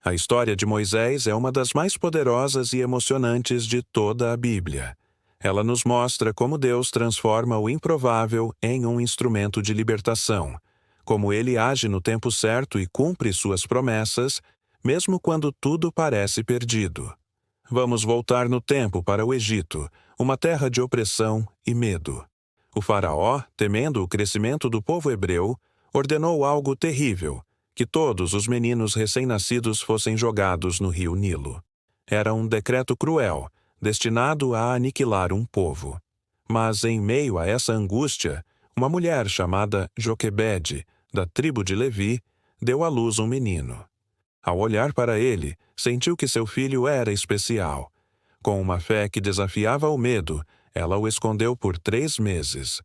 A história de Moisés é uma das mais poderosas e emocionantes de toda a Bíblia. Ela nos mostra como Deus transforma o improvável em um instrumento de libertação, como Ele age no tempo certo e cumpre suas promessas, mesmo quando tudo parece perdido. Vamos voltar no tempo para o Egito, uma terra de opressão e medo. O faraó, temendo o crescimento do povo hebreu, ordenou algo terrível, que todos os meninos recém-nascidos fossem jogados no rio Nilo. Era um decreto cruel, destinado a aniquilar um povo. Mas, em meio a essa angústia, uma mulher chamada Joquebede, da tribo de Levi, deu à luz um menino. Ao olhar para ele, sentiu que seu filho era especial. Com uma fé que desafiava o medo, ela o escondeu por 3 meses.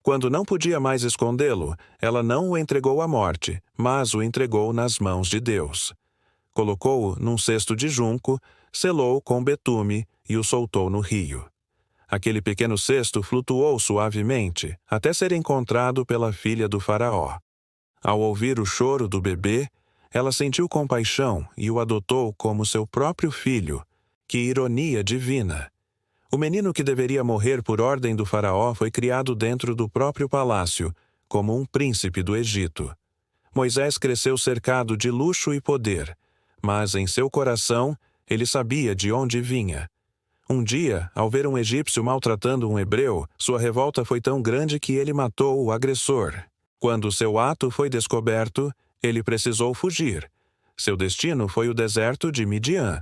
Quando não podia mais escondê-lo, ela não o entregou à morte, mas o entregou nas mãos de Deus. Colocou-o num cesto de junco, selou com betume e o soltou no rio. Aquele pequeno cesto flutuou suavemente até ser encontrado pela filha do faraó. Ao ouvir o choro do bebê, ela sentiu compaixão e o adotou como seu próprio filho. Que ironia divina! O menino que deveria morrer por ordem do faraó foi criado dentro do próprio palácio, como um príncipe do Egito. Moisés cresceu cercado de luxo e poder, mas em seu coração ele sabia de onde vinha. Um dia, ao ver um egípcio maltratando um hebreu, sua revolta foi tão grande que ele matou o agressor. Quando seu ato foi descoberto, ele precisou fugir. Seu destino foi o deserto de Midian.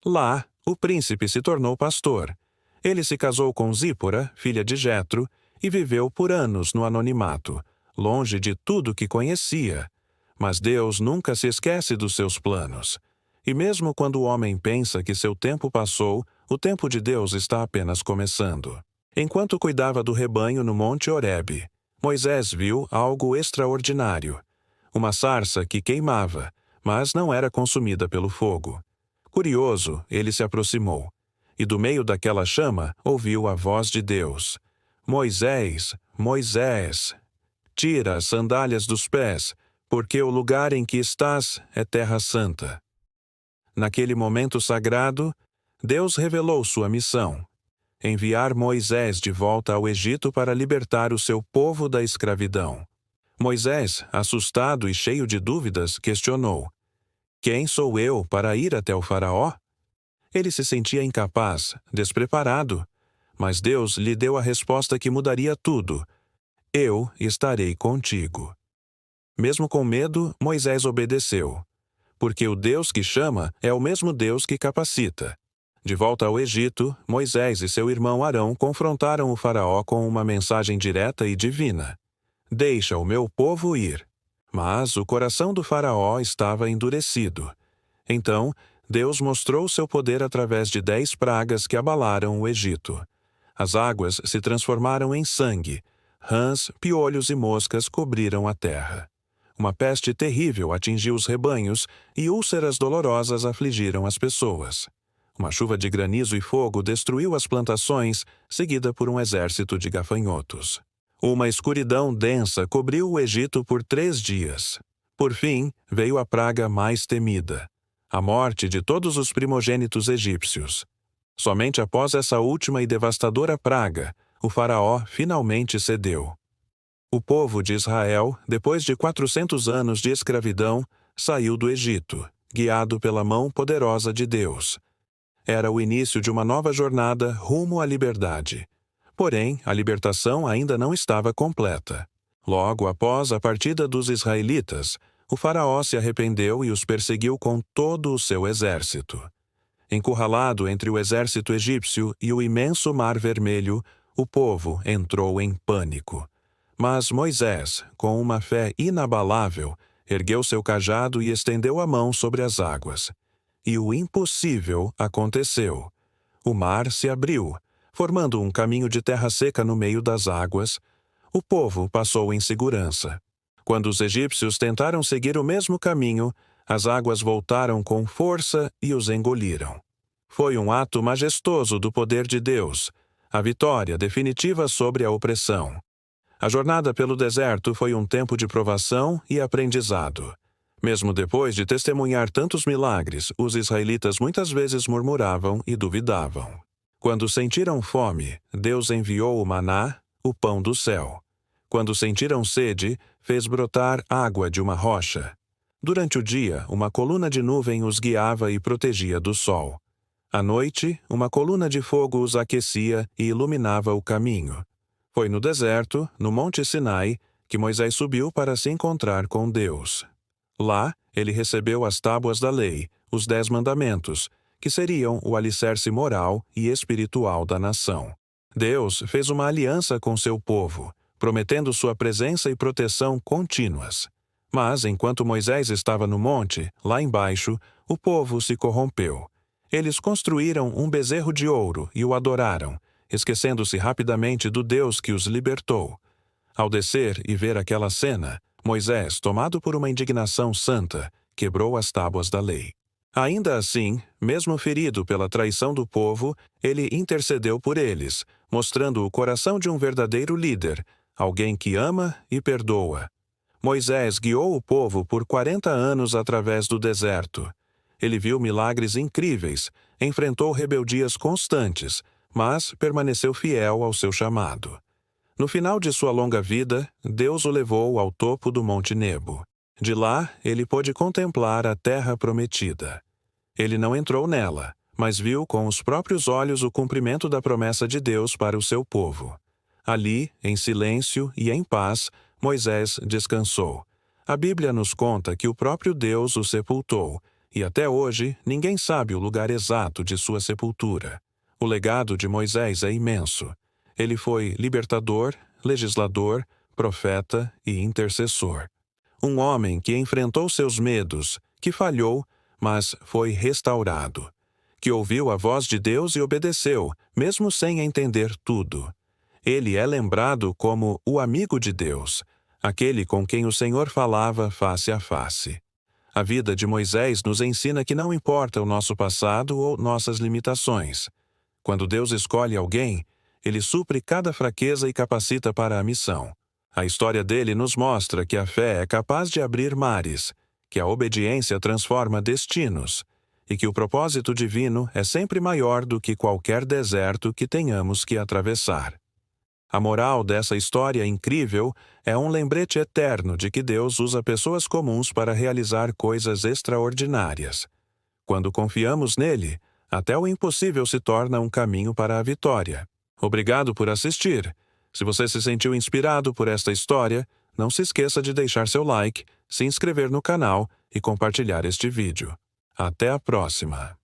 Lá, o príncipe se tornou pastor. Ele se casou com Zípora, filha de Jetro, e viveu por anos no anonimato, longe de tudo que conhecia. Mas Deus nunca se esquece dos seus planos. E mesmo quando o homem pensa que seu tempo passou, o tempo de Deus está apenas começando. Enquanto cuidava do rebanho no Monte Horebe, Moisés viu algo extraordinário. Uma sarça que queimava, mas não era consumida pelo fogo. Curioso, ele se aproximou. E do meio daquela chama ouviu a voz de Deus. Moisés, Moisés, tira as sandálias dos pés, porque o lugar em que estás é terra santa. Naquele momento sagrado, Deus revelou sua missão: enviar Moisés de volta ao Egito para libertar o seu povo da escravidão. Moisés, assustado e cheio de dúvidas, questionou: quem sou eu para ir até o faraó? Ele se sentia incapaz, despreparado, mas Deus lhe deu a resposta que mudaria tudo: eu estarei contigo. Mesmo com medo, Moisés obedeceu, porque o Deus que chama é o mesmo Deus que capacita. De volta ao Egito, Moisés e seu irmão Arão confrontaram o faraó com uma mensagem direta e divina: deixa o meu povo ir. Mas o coração do faraó estava endurecido. Então, Deus mostrou seu poder através de 10 pragas que abalaram o Egito. As águas se transformaram em sangue. Rãs, piolhos e moscas cobriram a terra. Uma peste terrível atingiu os rebanhos e úlceras dolorosas afligiram as pessoas. Uma chuva de granizo e fogo destruiu as plantações, seguida por um exército de gafanhotos. Uma escuridão densa cobriu o Egito por 3 dias. Por fim, veio a praga mais temida: a morte de todos os primogênitos egípcios. Somente após essa última e devastadora praga, o faraó finalmente cedeu. O povo de Israel, depois de 400 anos de escravidão, saiu do Egito, guiado pela mão poderosa de Deus. Era o início de uma nova jornada rumo à liberdade. Porém, a libertação ainda não estava completa. Logo após a partida dos israelitas, o faraó se arrependeu e os perseguiu com todo o seu exército. Encurralado entre o exército egípcio e o imenso Mar Vermelho, o povo entrou em pânico. Mas Moisés, com uma fé inabalável, ergueu seu cajado e estendeu a mão sobre as águas. E o impossível aconteceu. O mar se abriu, formando um caminho de terra seca no meio das águas. O povo passou em segurança. Quando os egípcios tentaram seguir o mesmo caminho, as águas voltaram com força e os engoliram. Foi um ato majestoso do poder de Deus, a vitória definitiva sobre a opressão. A jornada pelo deserto foi um tempo de provação e aprendizado. Mesmo depois de testemunhar tantos milagres, os israelitas muitas vezes murmuravam e duvidavam. Quando sentiram fome, Deus enviou o maná, o pão do céu. Quando sentiram sede, fez brotar água de uma rocha. Durante o dia, uma coluna de nuvem os guiava e protegia do sol. À noite, uma coluna de fogo os aquecia e iluminava o caminho. Foi no deserto, no Monte Sinai, que Moisés subiu para se encontrar com Deus. Lá, ele recebeu as tábuas da lei, os 10 mandamentos, que seriam o alicerce moral e espiritual da nação. Deus fez uma aliança com seu povo, prometendo sua presença e proteção contínuas. Mas, enquanto Moisés estava no monte, lá embaixo, o povo se corrompeu. Eles construíram um bezerro de ouro e o adoraram, esquecendo-se rapidamente do Deus que os libertou. Ao descer e ver aquela cena, Moisés, tomado por uma indignação santa, quebrou as tábuas da lei. Ainda assim, mesmo ferido pela traição do povo, ele intercedeu por eles, mostrando o coração de um verdadeiro líder, alguém que ama e perdoa. Moisés guiou o povo por 40 anos através do deserto. Ele viu milagres incríveis, enfrentou rebeldias constantes, mas permaneceu fiel ao seu chamado. No final de sua longa vida, Deus o levou ao topo do Monte Nebo. De lá, ele pôde contemplar a terra prometida. Ele não entrou nela, mas viu com os próprios olhos o cumprimento da promessa de Deus para o seu povo. Ali, em silêncio e em paz, Moisés descansou. A Bíblia nos conta que o próprio Deus o sepultou, e até hoje ninguém sabe o lugar exato de sua sepultura. O legado de Moisés é imenso. Ele foi libertador, legislador, profeta e intercessor. Um homem que enfrentou seus medos, que falhou, mas foi restaurado. Que ouviu a voz de Deus e obedeceu, mesmo sem entender tudo. Ele é lembrado como o amigo de Deus, aquele com quem o Senhor falava face a face. A vida de Moisés nos ensina que não importa o nosso passado ou nossas limitações. Quando Deus escolhe alguém, ele supre cada fraqueza e capacita para a missão. A história dele nos mostra que a fé é capaz de abrir mares, que a obediência transforma destinos e que o propósito divino é sempre maior do que qualquer deserto que tenhamos que atravessar. A moral dessa história incrível é um lembrete eterno de que Deus usa pessoas comuns para realizar coisas extraordinárias. Quando confiamos nele, até o impossível se torna um caminho para a vitória. Obrigado por assistir. Se você se sentiu inspirado por esta história, não se esqueça de deixar seu like, se inscrever no canal e compartilhar este vídeo. Até a próxima!